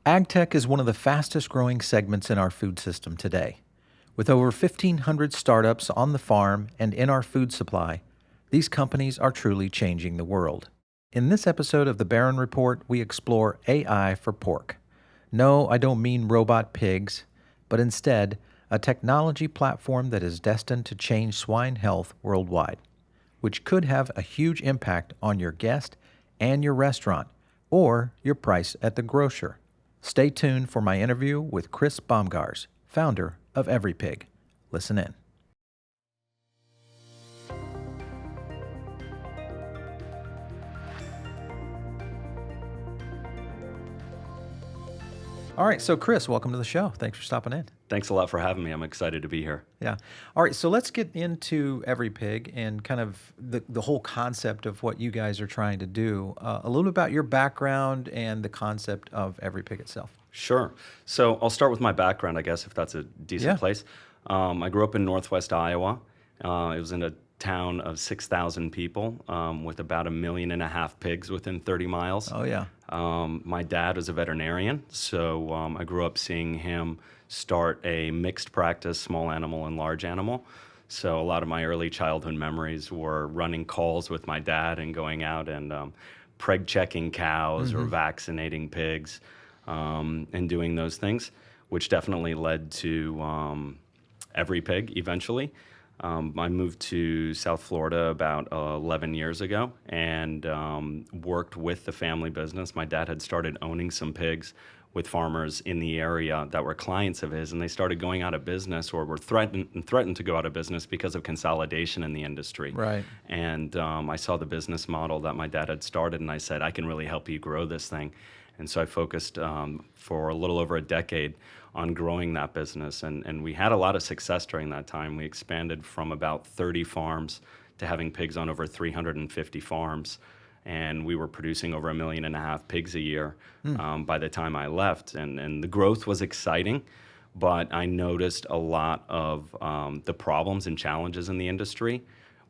Agtech is one of the fastest growing segments in our food system today. With over 1,500 startups on the farm and in our food supply, these companies are truly changing the world. In this episode of the Barron Report, we explore AI for pork. No, I don't mean robot pigs, but instead a technology platform that is destined to change swine health worldwide, which could have a huge impact on your guest and your restaurant, or your price at the grocer. Stay tuned for my interview with Chris Bomgaars, founder of EveryPig. Listen in. All right, so Chris, welcome to the show. Thanks for stopping in. Thanks a lot for having me. I'm excited to be here. Yeah. All right, so let's get into EveryPig and kind of the whole concept of what you guys are trying to do. A little bit about your background and the concept of EveryPig itself. Sure. So I'll start with my background, I guess, if that's a decent place. I grew up in Northwest Iowa. It was in a town of 6,000 people with about 1.5 million pigs within 30 miles. Oh, yeah. My dad was a veterinarian, so I grew up seeing him start a mixed practice, small animal and large animal. So a lot of my early childhood memories were running calls with my dad and going out and preg checking cows or vaccinating pigs and doing those things, which definitely led to EveryPig eventually. I moved to South Florida about 11 years ago and worked with the family business. My dad had started owning some pigs with farmers in the area that were clients of his, and they started going out of business or were threatened to go out of business because of consolidation in the industry. Right. And I saw the business model that my dad had started, and I said, I can really help you grow this thing. And so I focused for a little over a decade on growing that business. And we had a lot of success during that time. We expanded from about 30 farms to having pigs on over 350 farms. And we were producing over 1.5 million pigs a year by the time I left. And the growth was exciting, but I noticed a lot of the problems and challenges in the industry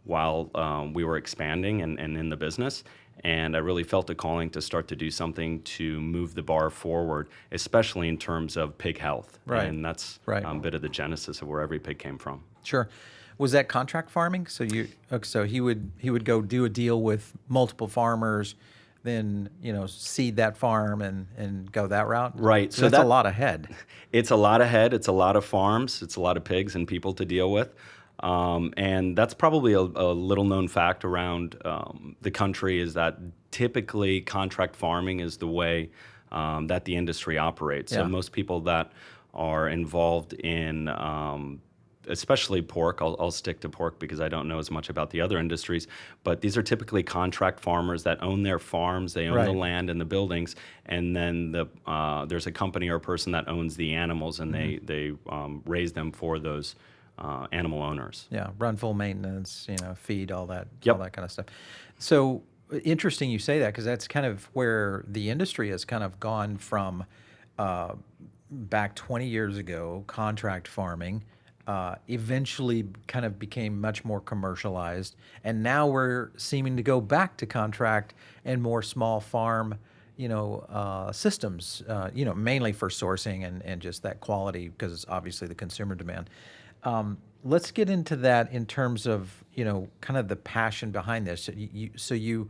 while we were expanding and in the business. And I really felt a calling to start to do something to move the bar forward, especially in terms of pig health. Right. And that's a bit of the genesis of where EveryPig came from. Sure. Was that contract farming? So he would go do a deal with multiple farmers, then seed that farm and go that route. Right. So that's a lot of head. It's a lot of head. It's a lot of farms. It's a lot of pigs and people to deal with. And that's probably a little known fact around the country is that typically contract farming is the way that the industry operates. Yeah. So most people that are involved in especially pork, I'll stick to pork because I don't know as much about the other industries, but these are typically contract farmers that own their farms, they own the land and the buildings, and then there's a company or person that owns the animals, and they raise them for those animal owners. Yeah, run full maintenance, feed, all that Yep. all that kind of stuff. So interesting you say that, because that's kind of where the industry has kind of gone from back 20 years ago, contract farming, eventually kind of became much more commercialized, and now we're seeming to go back to contract and more small farm systems, mainly for sourcing and just that quality, because it's obviously the consumer demand. Let's get into that in terms of, kind of the passion behind this. So you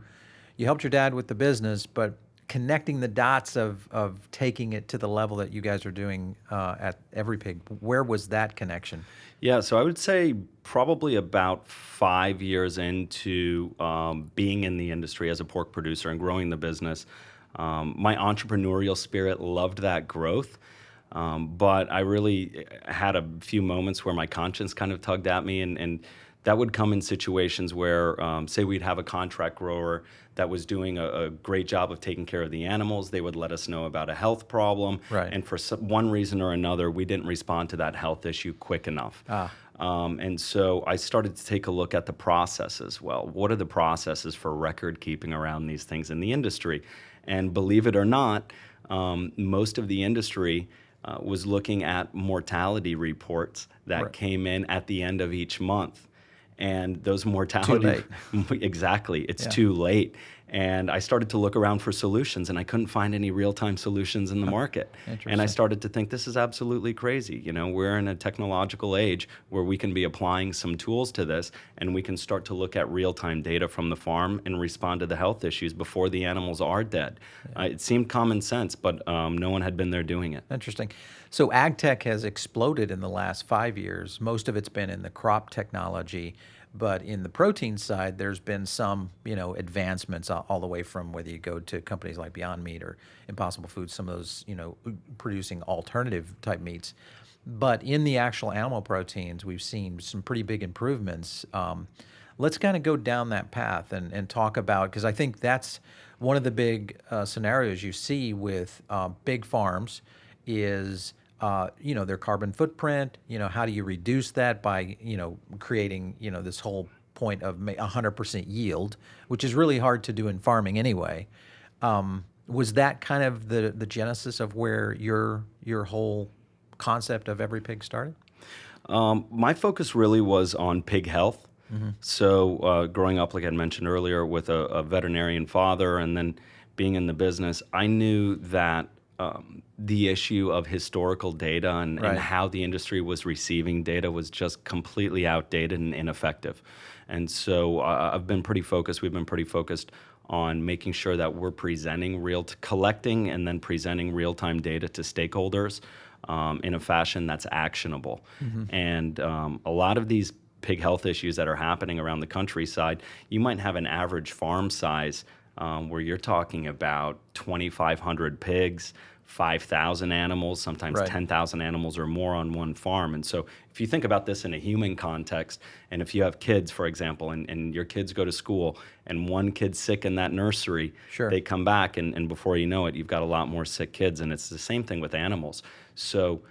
helped your dad with the business, but connecting the dots of taking it to the level that you guys are doing at EveryPig, where was that connection? Yeah, so I would say probably about 5 years into being in the industry as a pork producer and growing the business, my entrepreneurial spirit loved that growth. But I really had a few moments where my conscience kind of tugged at me, and that would come in situations where, say we'd have a contract grower that was doing a great job of taking care of the animals. They would let us know about a health problem. Right. And for one reason or another, we didn't respond to that health issue quick enough. And so I started to take a look at the processes. Well, what are the processes for record keeping around these things in the industry? And believe it or not, most of the industry was looking at mortality reports that came in at the end of each month. And those mortality... Too late. Exactly. It's too late. And I started to look around for solutions, and I couldn't find any real-time solutions in the market. And I Interesting. started to think, this is absolutely crazy. You know, we're in a technological age where we can be applying some tools to this, and we can start to look at real-time data from the farm and respond to the health issues before the animals are dead. It seemed common sense, but no one had been there doing it. Interesting. So agtech has exploded in the last 5 years. Most of it's been in the crop technology, but in the protein side, there's been some, advancements all the way from whether you go to companies like Beyond Meat or Impossible Foods, some of those, producing alternative type meats. But in the actual animal proteins, we've seen some pretty big improvements. Let's kind of go down that path and talk about, because I think that's one of the big scenarios you see with big farms is, their carbon footprint. How do you reduce that by, creating, this whole point of 100% yield, which is really hard to do in farming anyway. Was that kind of the genesis of where your whole concept of EveryPig started? My focus really was on pig health. So growing up, like I mentioned earlier, with a veterinarian father and then being in the business, I knew that the issue of historical data and how the industry was receiving data was just completely outdated and ineffective. And so we've been pretty focused on making sure that we're collecting and then presenting real-time data to stakeholders in a fashion that's actionable. And a lot of these pig health issues that are happening around the countryside, you might have an average farm size where you're talking about 2,500 pigs, 5,000 animals, sometimes 10,000 animals or more on one farm. And so if you think about this in a human context, and if you have kids, for example, and your kids go to school and one kid's sick in that nursery, they come back and before you know it, you've got a lot more sick kids. And it's the same thing with animals. So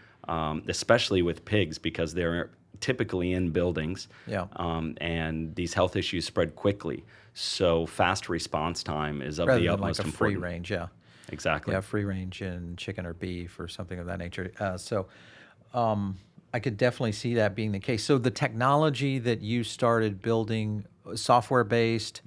especially with pigs, because they're typically in buildings, and these health issues spread quickly. So fast response time is of the utmost like a importance. free range, Exactly. Yeah, free range in chicken or beef or something of that nature. I could definitely see that being the case. So the technology that you started building, software-based,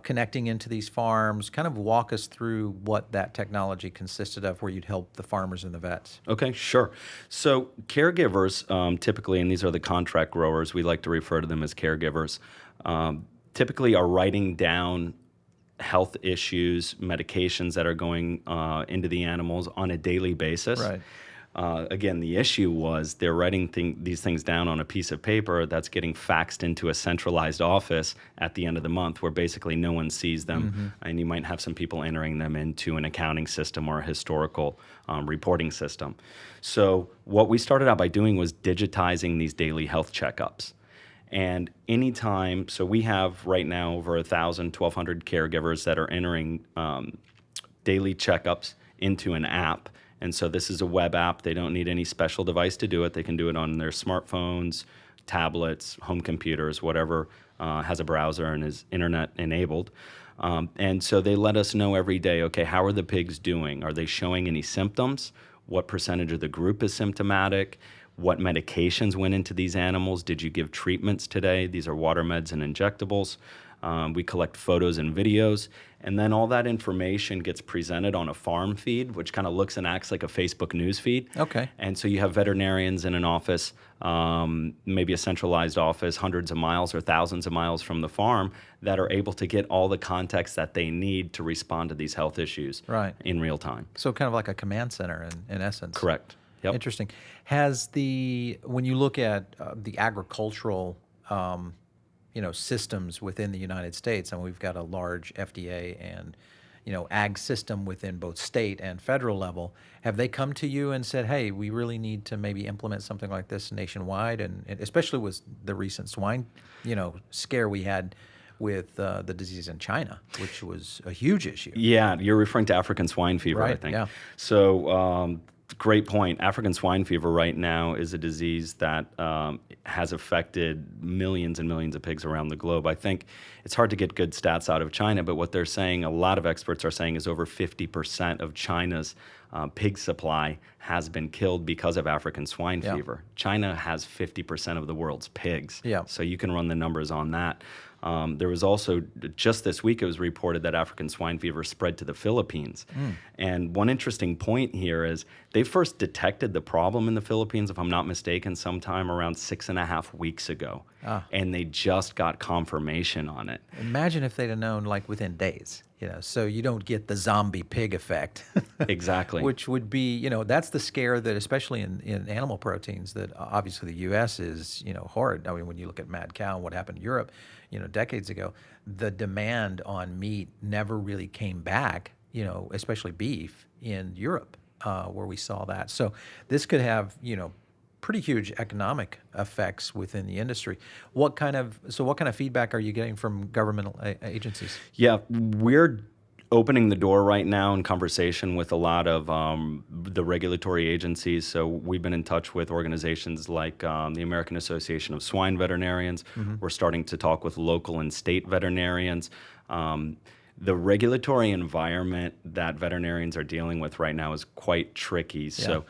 connecting into these farms, kind of walk us through what that technology consisted of, where you'd help the farmers and the vets. Okay, sure. So caregivers, typically, and these are the contract growers, we like to refer to them as caregivers, typically are writing down health issues, medications that are going into the animals on a daily basis. Right. Again, the issue was they're writing these things down on a piece of paper that's getting faxed into a centralized office at the end of the month where basically no one sees them, and you might have some people entering them into an accounting system or a historical reporting system. So what we started out by doing was digitizing these daily health checkups. And anytime, so we have right now over 1,000, 1,200 caregivers that are entering daily checkups into an app. And so this is a web app. They don't need any special device to do it. They can do it on their smartphones, tablets, home computers, whatever has a browser and is internet enabled. And so they let us know every day, okay, how are the pigs doing? Are they showing any symptoms? What percentage of the group is symptomatic? What medications went into these animals? Did you give treatments today? These are water meds and injectables. We collect photos and videos, and then all that information gets presented on a farm feed, which kind of looks and acts like a Facebook news feed. Okay. And so you have veterinarians in an office, maybe a centralized office, hundreds of miles or thousands of miles from the farm, that are able to get all the context that they need to respond to these health issues in real time. So kind of like a command center in essence. Correct. Yep. Interesting. When you look at the agricultural, systems within the United States, and we've got a large FDA and, ag system within both state and federal level, have they come to you and said, hey, we really need to maybe implement something like this nationwide? And especially with the recent swine, scare we had with the disease in China, which was a huge issue. Yeah, you're referring to African swine fever, I think. Yeah. So great point. African swine fever right now is a disease that has affected millions and millions of pigs around the globe. I think it's hard to get good stats out of China, but what they're saying, a lot of experts are saying, is over 50% of China's pig supply has been killed because of African swine fever. China has 50% of the world's pigs. Yeah. So you can run the numbers on that. There was also, just this week, it was reported that African swine fever spread to the Philippines. And one interesting point here is they first detected the problem in the Philippines, if I'm not mistaken, sometime around 6.5 weeks ago. And they just got confirmation on it. Imagine if they'd have known like within days, so you don't get the zombie pig effect. Exactly. Which would be, that's the scare that, especially in animal proteins, that obviously the U.S. is, horrid. I mean, when you look at mad cow and what happened in Europe, decades ago, the demand on meat never really came back, especially beef in Europe, where we saw that. So this could have, pretty huge economic effects within the industry. What kind of feedback are you getting from governmental agencies? Yeah, we're opening the door right now in conversation with a lot of the regulatory agencies. So we've been in touch with organizations like the American Association of Swine Veterinarians. We're starting to talk with local and state veterinarians. The regulatory environment that veterinarians are dealing with right now is quite tricky. So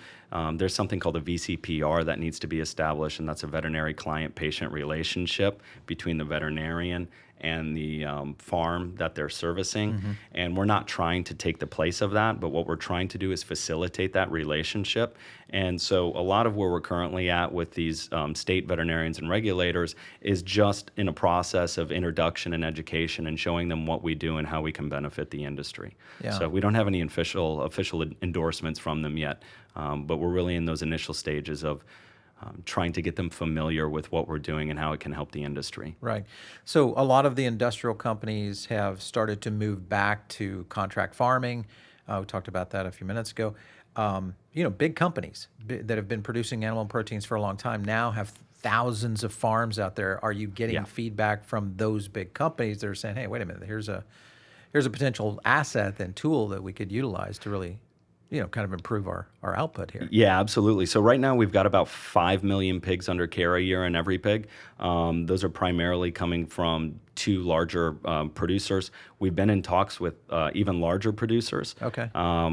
there's something called a VCPR that needs to be established, and that's a veterinary client-patient relationship between the veterinarian and the farm that they're servicing. And we're not trying to take the place of that, but what we're trying to do is facilitate that relationship. And so a lot of where we're currently at with these state veterinarians and regulators is just in a process of introduction and education and showing them what we do and how we can benefit the industry. So we don't have any official endorsements from them yet, but we're really in those initial stages of trying to get them familiar with what we're doing and how it can help the industry. Right. So a lot of the industrial companies have started to move back to contract farming. We talked about that a few minutes ago. Big companies that have been producing animal proteins for a long time now have thousands of farms out there. Are you getting feedback from those big companies that are saying, hey, wait a minute, here's a potential asset and tool that we could utilize to really kind of improve our output here? Yeah, absolutely. So right now we've got about 5 million pigs under care a year in EveryPig. Those are primarily coming from 2 larger producers. We've been in talks with even larger producers. Okay.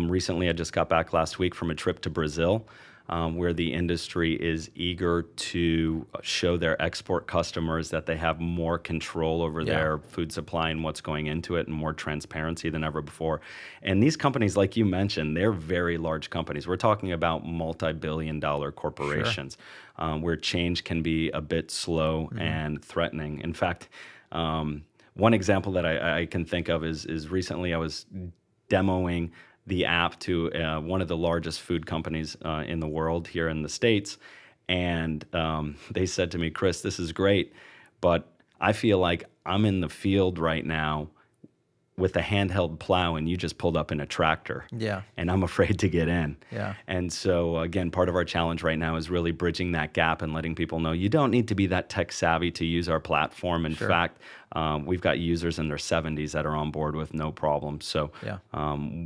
Recently, I just got back last week from a trip to Brazil, where the industry is eager to show their export customers that they have more control over their food supply and what's going into it, and more transparency than ever before. And these companies, like you mentioned, they're very large companies. We're talking about multi-billion-dollar corporations, where change can be a bit slow and threatening. In fact, one example that I can think of is recently I was demoing the app to one of the largest food companies in the world here in the States. And they said to me, Chris, this is great, but I feel like I'm in the field right now with a handheld plow and you just pulled up in a tractor. Yeah. And I'm afraid to get in. Yeah. And so, again, part of our challenge right now is really bridging that gap and letting people know you don't need to be that tech savvy to use our platform. In fact, we've got users in their 70s that are on board with no problem. So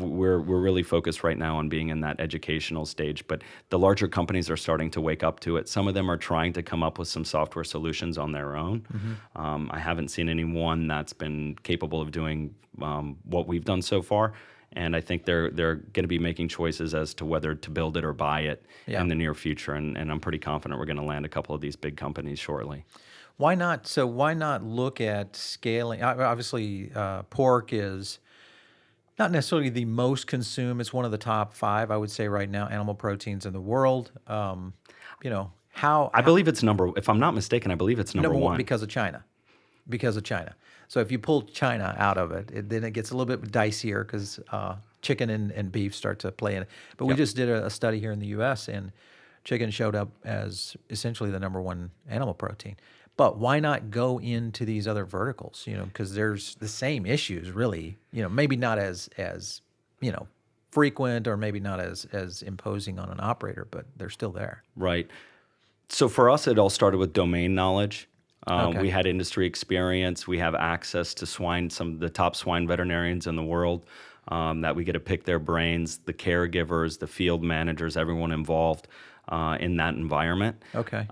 we're really focused right now on being in that educational stage. But the larger companies are starting to wake up to it. Some of them are trying to come up with some software solutions on their own. I haven't seen anyone that's been capable of doing what we've done so far. And I think they're going to be making choices as to whether to build it or buy it in the near future. And I'm pretty confident we're going to land a couple of these big companies shortly. Why not? So why not look at scaling? Obviously, pork is not necessarily the most consumed. It's one of the top 5, I would say, right now, animal proteins in the world. How I believe it's if I'm not mistaken, I believe it's number one. Because of China. So if you pull China out of it, then it gets a little bit dicier because chicken and beef start to play in it. But we just did a study here in the U.S., and chicken showed up as essentially the number 1 animal protein. But why not go into these other verticals? Because there's the same issues, really. Maybe not as frequent, or maybe not as imposing on an operator, but they're still there. Right. So for us, it all started with domain knowledge. Okay. We had industry experience. We have access to swine, some of the top swine veterinarians in the world, that we get to pick their brains, the caregivers, the field managers, everyone involved in that environment. Okay.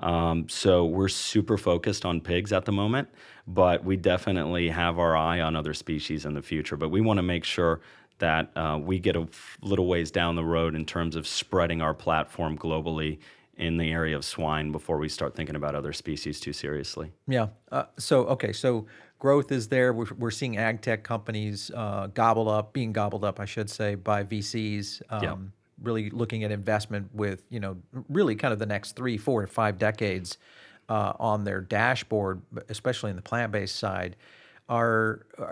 So we're super focused on pigs at the moment, but we definitely have our eye on other species in the future. But we want to make sure that we get a little ways down the road in terms of spreading our platform globally in the area of swine before we start thinking about other species too seriously. Yeah. So growth is there. We're seeing ag tech companies being gobbled up, I should say, by VCs. Yeah. Really looking at investment with, really kind of the next 3, 4, 5 decades on their dashboard, especially in the plant-based side.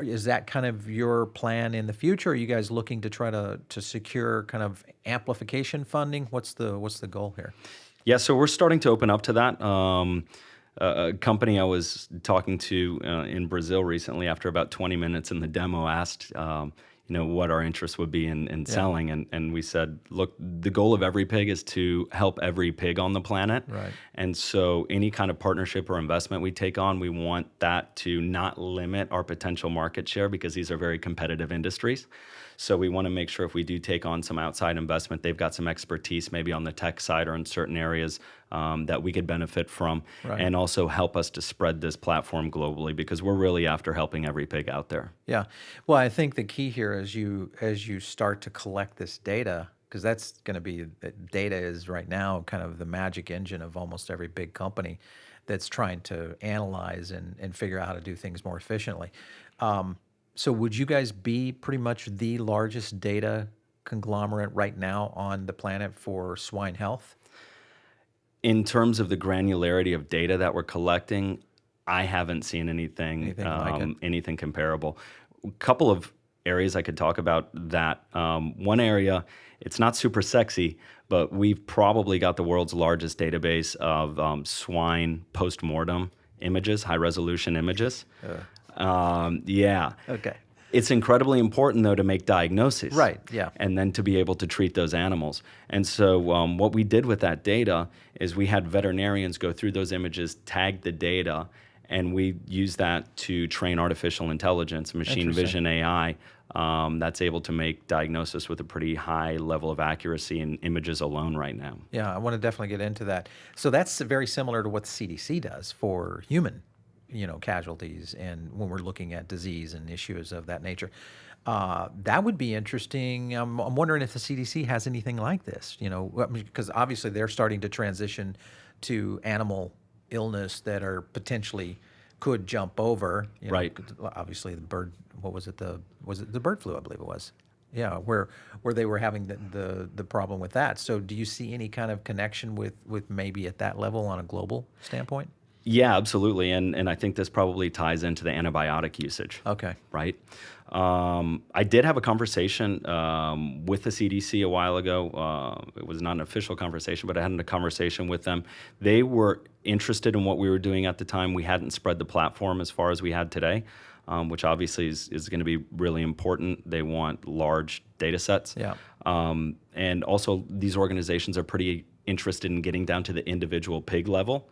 Is that kind of your plan in the future? Are you guys looking to try to secure kind of amplification funding? What's the goal here? Yeah, so we're starting to open up to that. A company I was talking to in Brazil recently, after about 20 minutes in the demo, asked, what our interest would be in selling, and we said, look, the goal of EveryPig is to help every pig on the planet, Right. and so any kind of partnership or investment we take on, we want that to not limit our potential market share because these are very competitive industries. So we want to make sure if we do take on some outside investment, they've got some expertise maybe on the tech side or in certain areas that we could benefit from, Right. and also help us to spread this platform globally because we're really after helping every pig out there. Yeah. Well, I think the key here as you start to collect this data, because that's going to be, data is right now kind of the magic engine of almost every big company that's trying to analyze and figure out how to do things more efficiently. So would you guys be pretty much the largest data conglomerate right now on the planet for swine health? In terms of the granularity of data that we're collecting, I haven't seen anything like it? anything comparable. A couple of areas I could talk about that. One area, it's not super sexy, but we've probably got the world's largest database of swine post-mortem images, high-resolution images. Yeah. Okay. It's incredibly important, though, to make diagnoses. Right, yeah. And then to be able to treat those animals. And so what we did with that data is we had veterinarians go through those images, tag the data, and we use that to train artificial intelligence, machine vision AI, that's able to make diagnosis with a pretty high level of accuracy in images alone right now. Yeah, I want to definitely get into that. So that's very similar to what the CDC does for human casualties, and when we're looking at disease and issues of that nature. That would be interesting. I'm wondering if the CDC has anything like this, because obviously they're starting to transition to animal illness that are potentially could jump over. Right. Obviously the bird, was it the bird flu, I believe it was. Yeah, where they were having the problem with that. So do you see any kind of connection with maybe at that level on a global standpoint? Yeah, absolutely. And I think this probably ties into the antibiotic usage. Okay. Right? I did have a conversation with the CDC a while ago. It was not an official conversation, but I had a conversation with them. They were interested in what we were doing at the time. We hadn't spread the platform as far as we had today, which obviously is going to be really important. They want large data sets. Yeah. And also, these organizations are pretty interested in getting down to the individual pig level,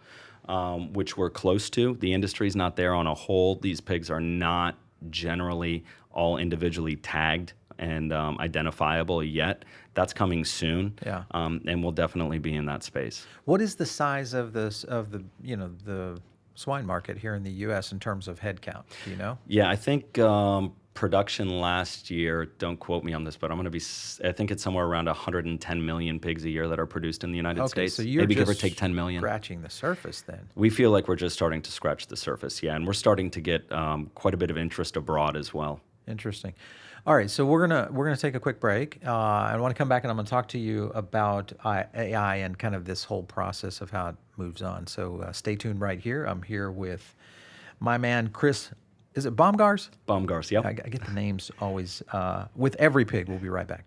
which we're close to. The industry's not there on a whole. These pigs are not generally all individually tagged and identifiable yet. That's coming soon. Yeah. And we'll definitely be in that space. What is the size of the swine market here in the U.S. in terms of head count? Do you know? Yeah, I think production last year, don't quote me on this, but I think it's somewhere around 110 million pigs a year that are produced in the United States. So you're maybe give or just take 10 million. scratching the surface then. We feel like we're just starting to scratch the surface, yeah, and we're starting to get quite a bit of interest abroad as well. Interesting. All right, so we're gonna take a quick break. I want to come back and I'm gonna talk to you about AI and kind of this whole process of how it moves on. So stay tuned right here. I'm here with my man Chris. Is it Bomgaars? Bomgaars, yep. I get the names always. With EveryPig, we'll be right back.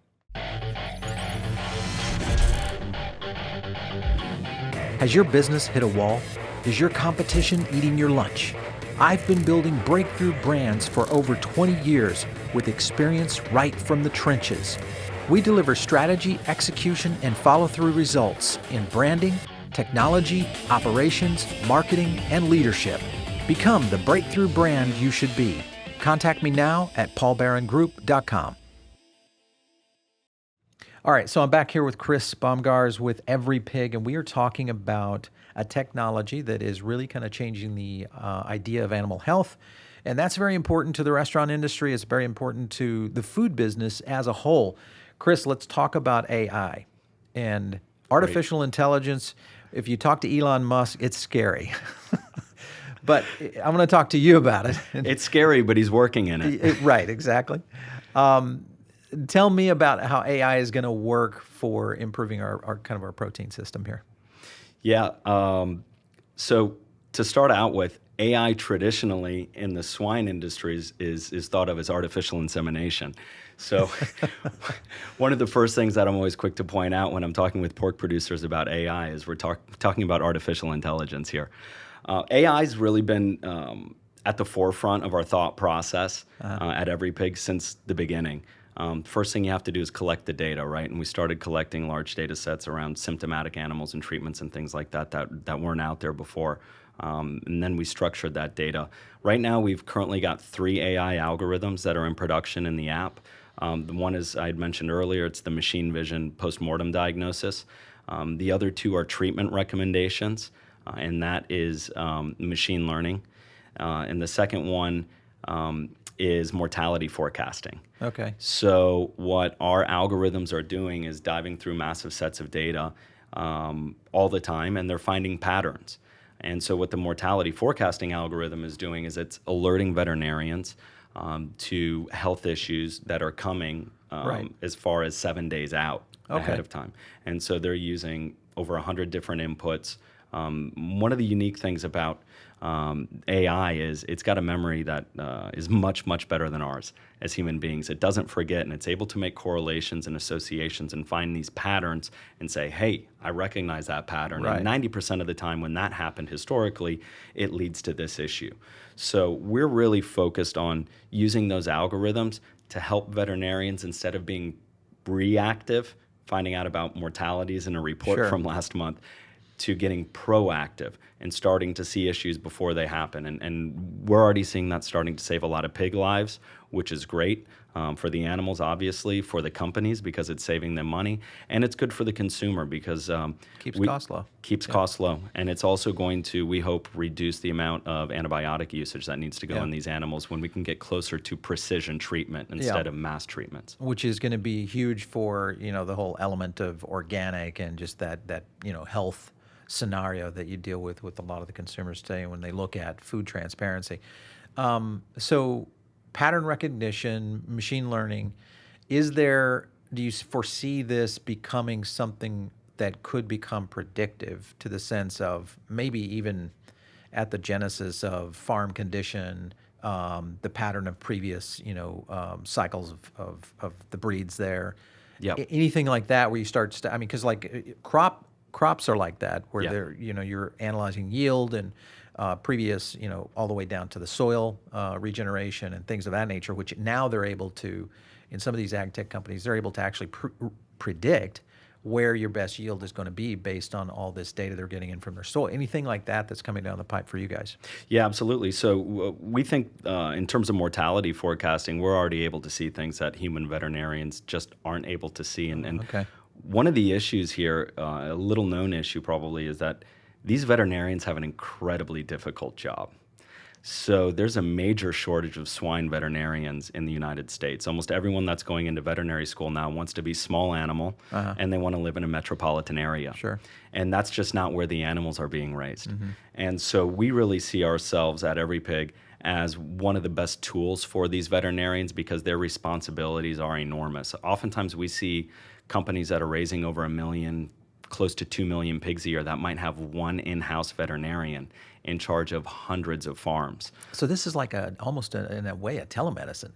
Has your business hit a wall? Is your competition eating your lunch? I've been building breakthrough brands for over 20 years with experience right from the trenches. We deliver strategy, execution, and follow-through results in branding, technology, operations, marketing, and leadership. Become the breakthrough brand you should be. Contact me now at paulbarrongroup.com. All right, so I'm back here with Chris Bomgaars with EveryPig, and we are talking about a technology that is really kind of changing the idea of animal health. And that's very important to the restaurant industry. It's very important to the food business as a whole. Chris, let's talk about AI. And Artificial intelligence, if you talk to Elon Musk, it's scary. But I'm going to talk to you about it. It's scary, but he's working in it. Right, exactly. Tell me about how AI is going to work for improving our kind of our protein system here. Yeah. So to start out with, AI traditionally in the swine industries is thought of as artificial insemination. So one of the first things that I'm always quick to point out when I'm talking with pork producers about AI is we're talking about artificial intelligence here. AI's really been at the forefront of our thought process at EveryPig since the beginning. First thing you have to do is collect the data, right? And we started collecting large data sets around symptomatic animals and treatments and things like that weren't out there before. And then we structured that data. Right now, we've currently got 3 AI algorithms that are in production in the app. The one is, I had mentioned earlier, it's the machine vision postmortem diagnosis. The other 2 are treatment recommendations, and that is machine learning. And the second one is mortality forecasting. Okay. So what our algorithms are doing is diving through massive sets of data all the time, and they're finding patterns. And so what the mortality forecasting algorithm is doing is it's alerting veterinarians to health issues that are coming as far as 7 days out ahead of time. And so they're using over 100 different inputs. One of the unique things about AI is it's got a memory that is much, much better than ours as human beings. It doesn't forget, and it's able to make correlations and associations and find these patterns and say, hey, I recognize that pattern. Right. And 90% of the time when that happened historically, it leads to this issue. So we're really focused on using those algorithms to help veterinarians instead of being reactive, finding out about mortalities in a report from last month, to getting proactive and starting to see issues before they happen. And we're already seeing that starting to save a lot of pig lives, which is great for the animals, obviously, for the companies because it's saving them money. And it's good for the consumer because keeps costs low. Keeps costs low. And it's also going to, we hope, reduce the amount of antibiotic usage that needs to go in these animals when we can get closer to precision treatment instead of mass treatments. Which is going to be huge for, the whole element of organic and just that health scenario that you deal with a lot of the consumers today when they look at food transparency. So pattern recognition, machine learning, do you foresee this becoming something that could become predictive to the sense of maybe even at the genesis of farm condition, the pattern of previous, cycles of the breeds there? Anything like that where you start, because like crops are like that, where they're, you're analyzing yield and previous, all the way down to the soil regeneration and things of that nature, which now they're able to, in some of these ag tech companies, they're able to actually predict where your best yield is going to be based on all this data they're getting in from their soil. Anything like that that's coming down the pipe for you guys? Yeah, absolutely. So we think in terms of mortality forecasting, we're already able to see things that human veterinarians just aren't able to see. And one of the issues here, a little known issue probably, is that these veterinarians have an incredibly difficult job. So there's a major shortage of swine veterinarians in the United States. Almost everyone that's going into veterinary school now wants to be small animal, and they want to live in a metropolitan area. Sure. And that's just not where the animals are being raised. And so we really see ourselves at EveryPig as one of the best tools for these veterinarians because their responsibilities are enormous. Oftentimes we see companies that are raising over 1 million, close to 2 million pigs a year that might have one in-house veterinarian in charge of hundreds of farms. So this is like almost in a way a telemedicine.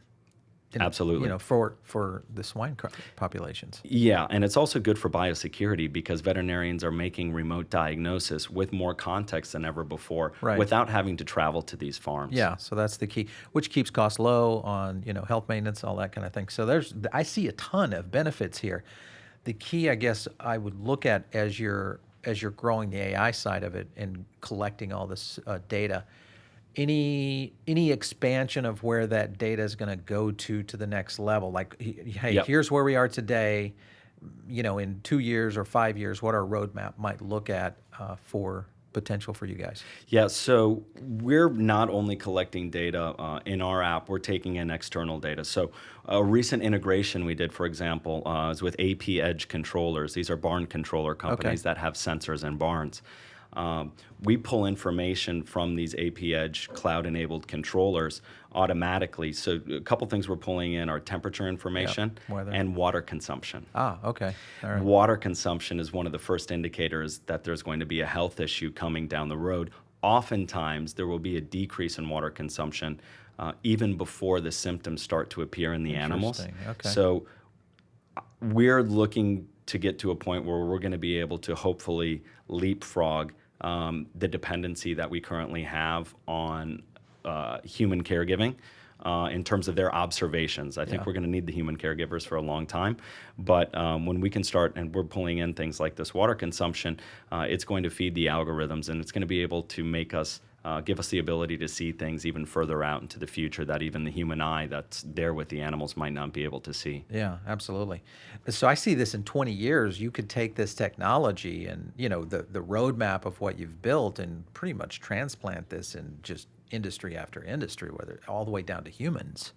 Absolutely. For the swine populations. Yeah, and it's also good for biosecurity because veterinarians are making remote diagnosis with more context than ever before without having to travel to these farms. Yeah, so that's the key, which keeps costs low on, health maintenance, all that kind of thing. So I see a ton of benefits here. The key, I guess, I would look at as you're growing the AI side of it and collecting all this data, any expansion of where that data is going to go to the next level? Like, hey, here's where we are today. In 2 years or 5 years, what our roadmap might look at for potential for you guys? Yeah, so we're not only collecting data in our app, we're taking in external data. So a recent integration we did, for example, is with AP Edge controllers. These are barn controller companies that have sensors in barns. We pull information from these AP Edge cloud-enabled controllers automatically. So a couple things we're pulling in are temperature information Weather. and water consumption. Ah, okay. All right. Water consumption is one of the first indicators that there's going to be a health issue coming down the road. Oftentimes, there will be a decrease in water consumption even before the symptoms start to appear in the animals. Interesting. Okay. So we're looking to get to a point where we're going to be able to hopefully leapfrog the dependency that we currently have on human caregiving in terms of their observations. I think we're going to need the human caregivers for a long time. But when we can start and we're pulling in things like this water consumption, it's going to feed the algorithms, and it's going to be able to make us give us the ability to see things even further out into the future that even the human eye that's there with the animals might not be able to see. Yeah, absolutely. So I see this in 20 years, you could take this technology and, you know, the roadmap of what you've built and pretty much transplant this in just industry after industry, whether all the way down to humans.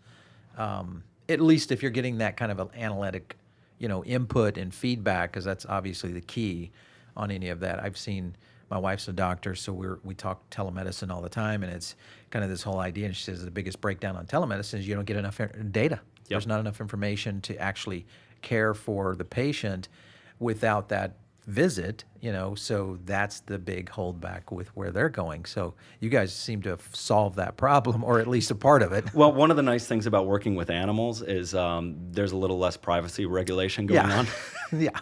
At least if you're getting that kind of an analytic, you know, input and feedback, because that's obviously the key on any of that. I've seen, my wife's a doctor, so we talk telemedicine all the time, and it's kind of this whole idea. And she says the biggest breakdown on telemedicine is you don't get enough data. There's not enough information to actually care for the patient without that visit, you know, so that's the big holdback with where they're going. So you guys seem to have solved that problem, or at least a part of it. Well, one of the nice things about working with animals is there's a little less privacy regulation going on. Yeah.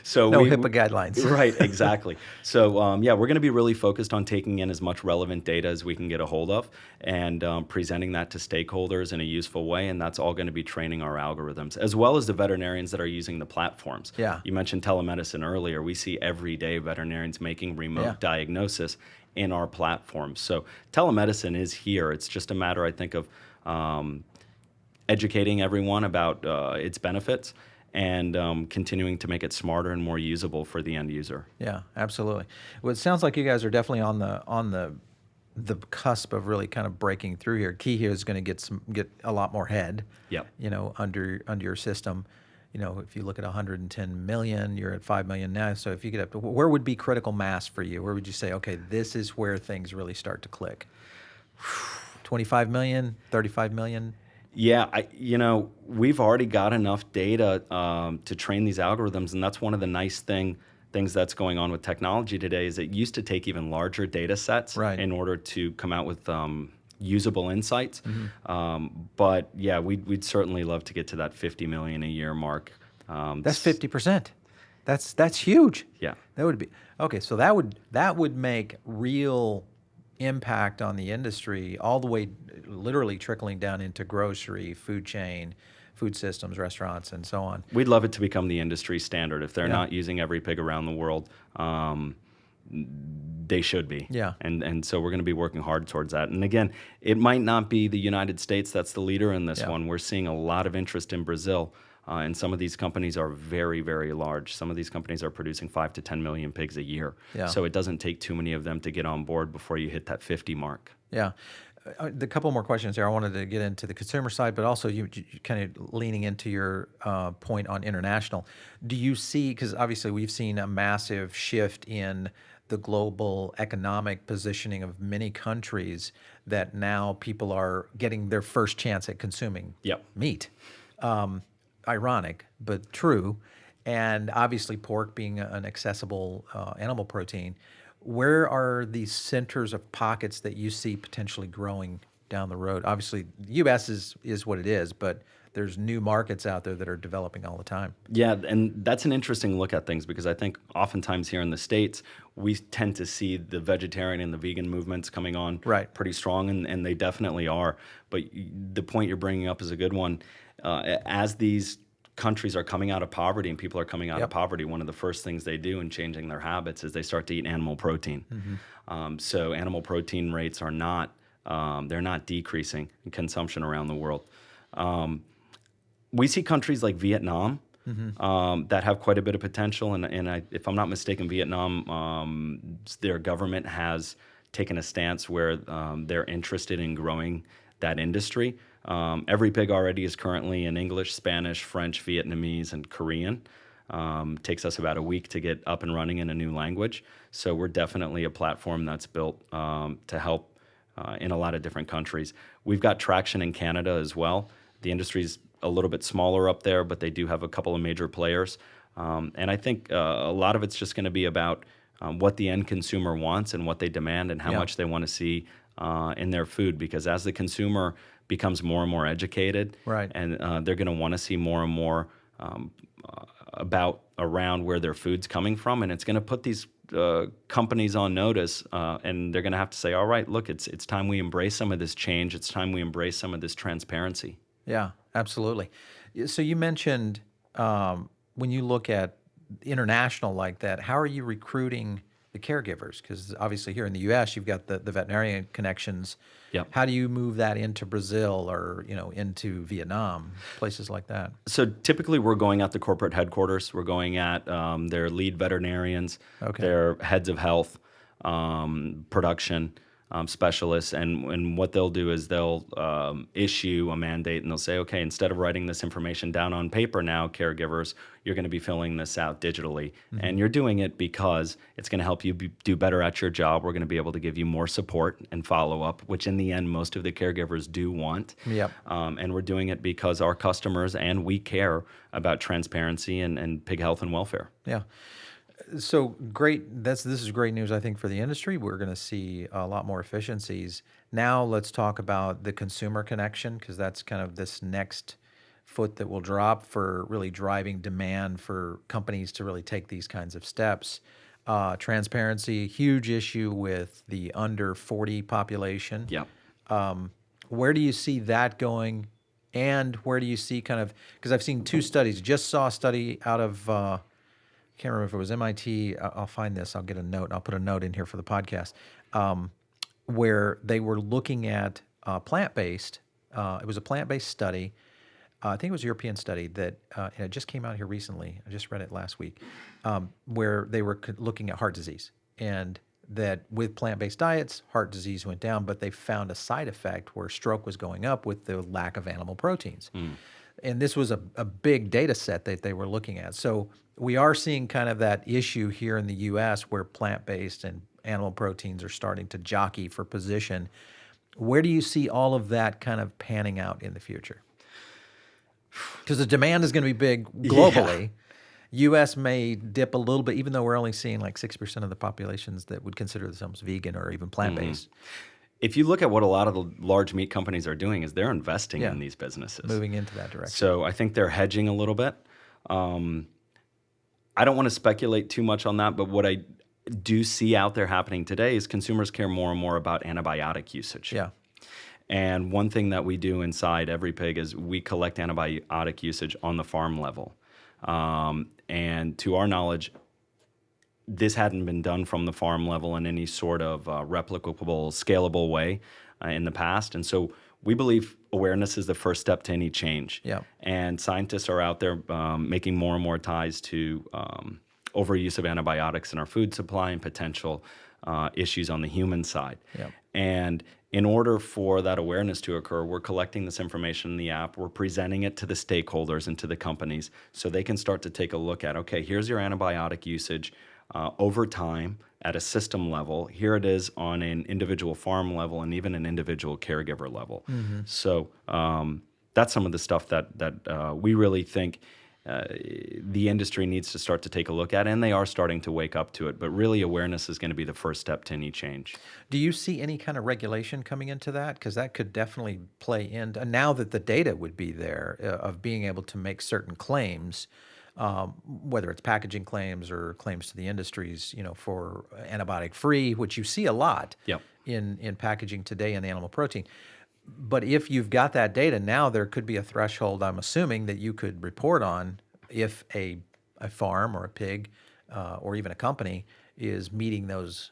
So no HIPAA guidelines. Right, exactly. So yeah, we're going to be really focused on taking in as much relevant data as we can get a hold of and presenting that to stakeholders in a useful way. And that's all going to be training our algorithms, as well as the veterinarians that are using the platforms. Yeah. You mentioned telemedicine earlier. We see every day veterinarians making remote diagnosis in our platform. So telemedicine is here. It's just a matter, I think, of educating everyone about its benefits and continuing to make it smarter and more usable for the end user. Yeah, absolutely. Well, it sounds like you guys are definitely on the cusp of really kind of breaking through here. Key here is going to get a lot more head. Yep. You know, under your system. You know, if you look at 110 million, you're at 5 million now. So if you get up to, where would be critical mass for you? Where would you say, okay, this is where things really start to click? 25 million, 35 million? Yeah, we've already got enough data to train these algorithms, and that's one of the nice things that's going on with technology today is it used to take even larger data sets in order to come out with usable insights. But yeah, we'd certainly love to get to that 50 million a year mark. That's 50%. That's huge. Yeah. That would be okay. So that would make real impact on the industry all the way, literally trickling down into grocery, food chain, food systems, restaurants, and so on. We'd love it to become the industry standard. If they're not using EveryPig around the world, they should be. Yeah. And so we're going to be working hard towards that. And again, it might not be the United States that's the leader in this one. We're seeing a lot of interest in Brazil. And some of these companies are very, very large. Some of these companies are producing 5 to 10 million pigs a year. Yeah. So it doesn't take too many of them to get on board before you hit that 50 mark. Yeah. The couple more questions there. I wanted to get into the consumer side, but also you kind of leaning into your point on international. Do you see, because obviously we've seen a massive shift in the global economic positioning of many countries that now people are getting their first chance at consuming meat. Ironic, but true. And obviously pork being an accessible animal protein. Where are these centers of pockets that you see potentially growing down the road? Obviously, the U.S. is what it is, but there's new markets out there that are developing all the time. Yeah, and that's an interesting look at things because I think oftentimes here in the States, we tend to see the vegetarian and the vegan movements coming on pretty strong, and they definitely are. But the point you're bringing up is a good one. As these countries are coming out of poverty and people are coming out of poverty, one of the first things they do in changing their habits is they start to eat animal protein. So animal protein rates are not, they're not decreasing in consumption around the world. We see countries like Vietnam that have quite a bit of potential. And if I'm not mistaken, Vietnam, their government has taken a stance where they're interested in growing that industry. EveryPig already is currently in English, Spanish, French, Vietnamese, and Korean. Takes us about a week to get up and running in a new language. So we're definitely a platform that's built to help in a lot of different countries. We've got traction in Canada as well. The industry's a little bit smaller up there, but they do have a couple of major players. And I think a lot of it's just going to be about what the end consumer wants and what they demand and how much they want to see in their food. Because as the consumer becomes more and more educated, Right. and they're going to want to see more and more around where their food's coming from, and it's going to put these companies on notice, and they're going to have to say, all right, look, it's time we embrace some of this change. It's time we embrace some of this transparency. Yeah, absolutely. So you mentioned when you look at international like that, how are you recruiting the caregivers? Because obviously here in the U.S. you've got the veterinarian connections. Yep. How do you move that into Brazil or into Vietnam, places like that? So typically we're going at the corporate headquarters. We're going at their lead veterinarians, Okay. their heads of health, production specialists, and what they'll do is they'll issue a mandate and they'll say, okay, instead of writing this information down on paper now, caregivers, you're going to be filling this out digitally. And you're doing it because it's going to help you do better at your job. We're going to be able to give you more support and follow-up, which in the end, most of the caregivers do want. Yep. And we're doing it because our customers and we care about transparency and pig health and welfare. Yeah. So great. This is great news, I think, for the industry. We're going to see a lot more efficiencies. Now let's talk about the consumer connection, because that's kind of this next foot that will drop for really driving demand for companies to really take these kinds of steps. Transparency, huge issue with the under 40 population. Yeah. Where do you see that going? And where do you see because I've seen two studies, just saw a study out of, can't remember if it was MIT. I'll find this. I'll get a note. I'll put a note in here for the podcast, where they were looking at plant-based. It was a plant-based study. I think it was a European study that and it just came out here recently. I just read it last week, where they were looking at heart disease, and that with plant-based diets, heart disease went down, but they found a side effect where stroke was going up with the lack of animal proteins. And this was a big data set that they were looking at. So we are seeing kind of that issue here in the U.S. where plant-based and animal proteins are starting to jockey for position. Where do you see all of that kind of panning out in the future? Because the demand is going to be big globally. U.S. may dip a little bit, even though we're only seeing like 6% of the populations that would consider themselves vegan or even plant-based. If you look at what a lot of the large meat companies are doing is they're investing in these businesses. Moving into that direction. So I think they're hedging a little bit. I don't want to speculate too much on that, but what I do see out there happening today is consumers care more and more about antibiotic usage. Yeah. And one thing that we do inside EveryPig is we collect antibiotic usage on the farm level. And to our knowledge, this hadn't been done from the farm level in any sort of replicable, scalable way in the past. And so we believe awareness is the first step to any change. Yeah. And scientists are out there making more and more ties to overuse of antibiotics in our food supply and potential issues on the human side. Yeah. And in order for that awareness to occur, we're collecting this information in the app. We're presenting it to the stakeholders and to the companies so they can start to take a look at, okay, here's your antibiotic usage over time at a system level. Here it is on an individual farm level and even an individual caregiver level. So that's some of the stuff that we really think the industry needs to start to take a look at, and they are starting to wake up to it. But really, awareness is going to be the first step to any change. Do you see any kind of regulation coming into that? Because that could definitely play into, now that the data would be there of being able to make certain claims, whether it's packaging claims or claims to the industries, for antibiotic free, which you see a lot in packaging today in the animal protein. But if you've got that data, now there could be a threshold, I'm assuming, that you could report on if a farm or a pig or even a company is meeting those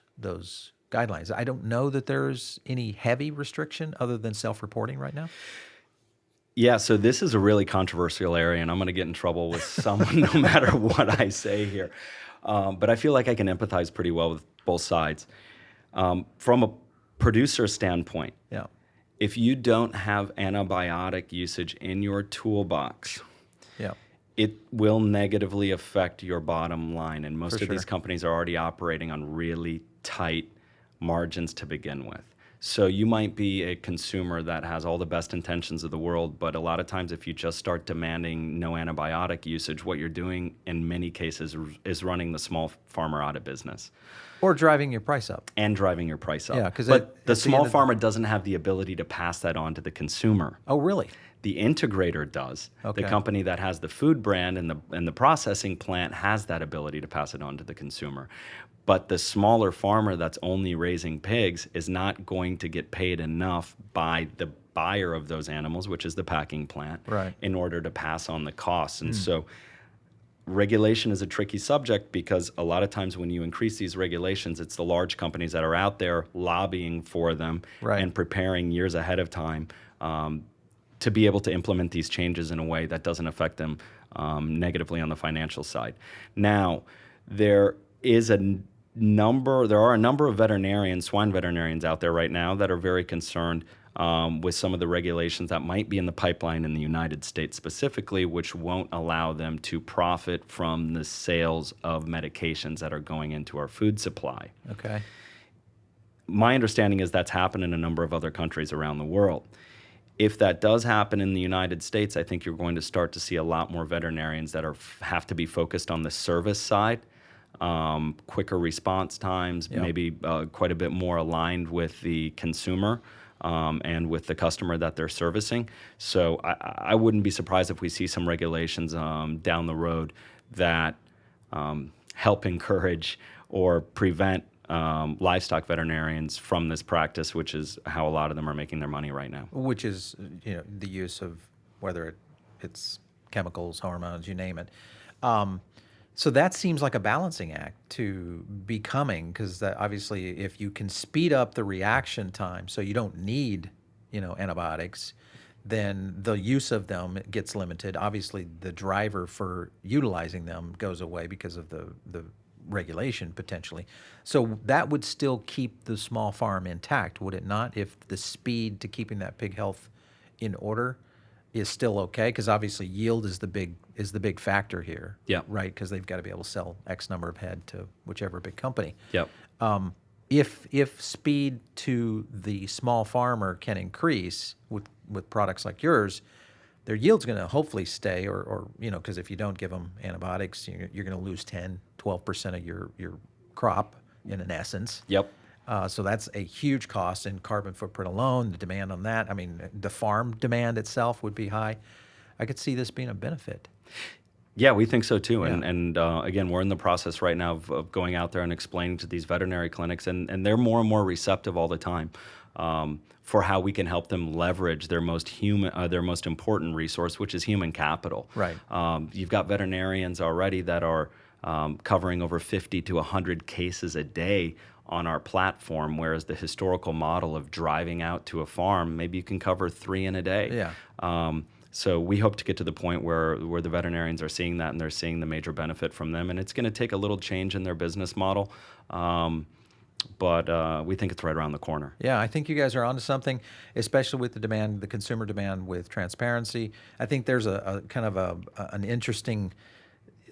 guidelines. I don't know that there's any heavy restriction other than self-reporting right now. Yeah, so this is a really controversial area, and I'm going to get in trouble with someone no matter what I say here. But I feel like I can empathize pretty well with both sides. From a producer standpoint, Yeah. if you don't have antibiotic usage in your toolbox, Yeah. it will negatively affect your bottom line. And most For of these sure. companies are already operating on really tight margins to begin with. So you might be a consumer that has all the best intentions of the world, but a lot of times if you just start demanding no antibiotic usage, what you're doing in many cases is running the small farmer out of business Or driving your price up. and driving your price up. Yeah, 'cause but at the the small end of farmer doesn't have the ability to pass that on to the consumer. Oh, really? The integrator does. Okay. The company that has the food brand and the processing plant has that ability to pass it on to the consumer. But the smaller farmer that's only raising pigs is not going to get paid enough by the buyer of those animals, which is the packing plant, Right. in order to pass on the costs. And so regulation is a tricky subject because a lot of times when you increase these regulations, it's the large companies that are out there lobbying for them Right. and preparing years ahead of time to be able to implement these changes in a way that doesn't affect them negatively on the financial side. Now, there are a number of veterinarians, swine veterinarians out there right now that are very concerned with some of the regulations that might be in the pipeline in the United States specifically, which won't allow them to profit from the sales of medications that are going into our food supply. Okay. My understanding is that's happened in a number of other countries around the world. If that does happen in the United States, I think you're going to start to see a lot more veterinarians that have to be focused on the service side, quicker response times, Yeah. maybe quite a bit more aligned with the consumer and with the customer that they're servicing. So I wouldn't be surprised if we see some regulations down the road that help encourage or prevent livestock veterinarians from this practice, which is how a lot of them are making their money right now. Which is, the use of whether it's chemicals, hormones, you name it. So that seems like a balancing act to be coming, because obviously if you can speed up the reaction time so you don't need, antibiotics, then the use of them gets limited. Obviously, the driver for utilizing them goes away because of the regulation potentially. So that would still keep the small farm intact, would it not? If the speed to keeping that pig health in order is still okay, because obviously yield is the big factor here. Yeah. Right, because they've got to be able to sell X number of head to whichever big company. Yep. If speed to the small farmer can increase with products like yours, their yield's going to hopefully stay, or because if you don't give them antibiotics, you're going to lose 10-12% of your crop in an essence. Yep. So that's a huge cost in carbon footprint alone. The demand on that, I mean, the farm demand itself would be high. I could see this being a benefit. Yeah, we think so too. Yeah. And again, we're in the process right now of going out there and explaining to these veterinary clinics, and they're more and more receptive all the time for how we can help them leverage their most important resource, which is human capital. Right. You've got veterinarians already that are covering over 50 to 100 cases a day on our platform, whereas the historical model of driving out to a farm, maybe you can cover 3 in a day. Yeah. So we hope to get to the point where the veterinarians are seeing that and they're seeing the major benefit from them. And it's going to take a little change in their business model, but we think it's right around the corner. Yeah, I think you guys are onto something, especially with the demand, the consumer demand with transparency. I think there's a kind of an interesting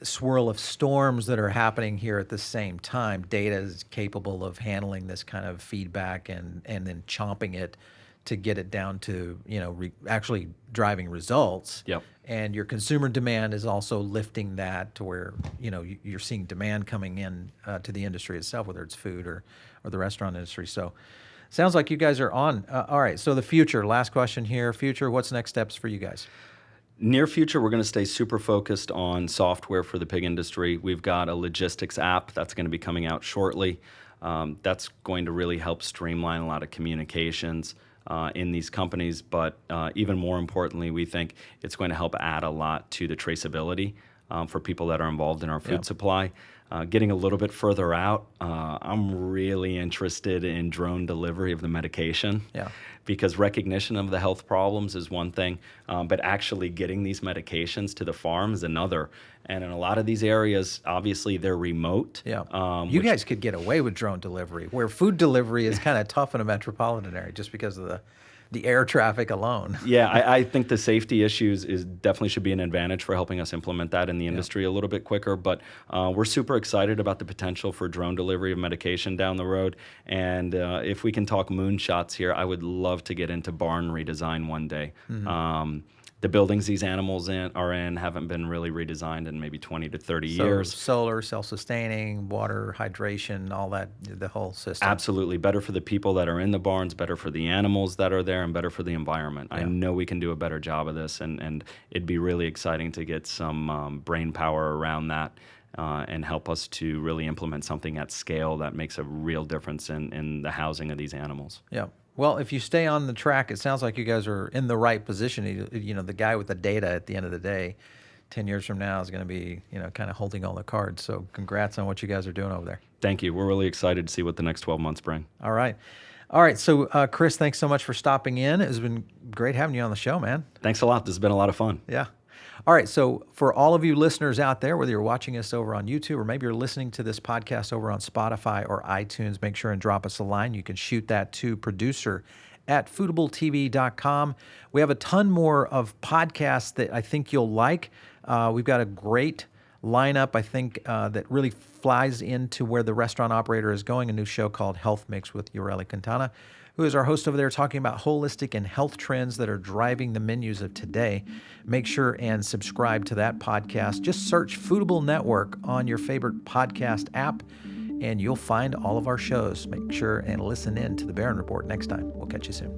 swirl of storms that are happening here at the same time. Data is capable of handling this kind of feedback and then chomping it to get it down to, actually driving results. Yep. And your consumer demand is also lifting that to where, you're seeing demand coming in to the industry itself, whether it's food or the restaurant industry. So sounds like you guys are on. All right, so the future, last question here. Future, what's next steps for you guys? Near future, we're going to stay super focused on software for the pig industry. We've got a logistics app that's going to be coming out shortly. That's going to really help streamline a lot of communications in these companies, but even more importantly, we think it's going to help add a lot to the traceability for people that are involved in our food supply. Getting a little bit further out, I'm really interested in drone delivery of the medication. Yeah. Because recognition of the health problems is one thing, but actually getting these medications to the farm is another. And in a lot of these areas, obviously they're remote. Yeah. You guys could get away with drone delivery, where food delivery is kind of tough in a metropolitan area just because of the air traffic alone. Yeah, I think the safety issues definitely should be an advantage for helping us implement that in the industry a little bit quicker. But we're super excited about the potential for drone delivery of medication down the road. And if we can talk moonshots here, I would love to get into barn redesign one day. The buildings these animals are in haven't been really redesigned in maybe 20 to 30 years. Solar, self-sustaining, water, hydration, all that, the whole system. Absolutely. Better for the people that are in the barns, better for the animals that are there, and better for the environment. I know we can do a better job of this, and it'd be really exciting to get some brain power around that and help us to really implement something at scale that makes a real difference in the housing of these animals. Yeah. Well, if you stay on the track, it sounds like you guys are in the right position. You know, the guy with the data at the end of the day, 10 years from now is going to be, kind of holding all the cards. So congrats on what you guys are doing over there. Thank you. We're really excited to see what the next 12 months bring. All right. So, Chris, thanks so much for stopping in. It's been great having you on the show, man. Thanks a lot. This has been a lot of fun. Yeah. All right. So for all of you listeners out there, whether you're watching us over on YouTube or maybe you're listening to this podcast over on Spotify or iTunes, make sure and drop us a line. You can shoot that to producer@foodabletv.com. We have a ton more of podcasts that I think you'll like. We've got a great lineup, I think, that really flies into where the restaurant operator is going, a new show called Health Mix with Yoreli Quintana, who is our host over there talking about holistic and health trends that are driving the menus of today. Make sure and subscribe to that podcast. Just search Foodable Network on your favorite podcast app, and you'll find all of our shows. Make sure and listen in to the Barron Report next time. We'll catch you soon.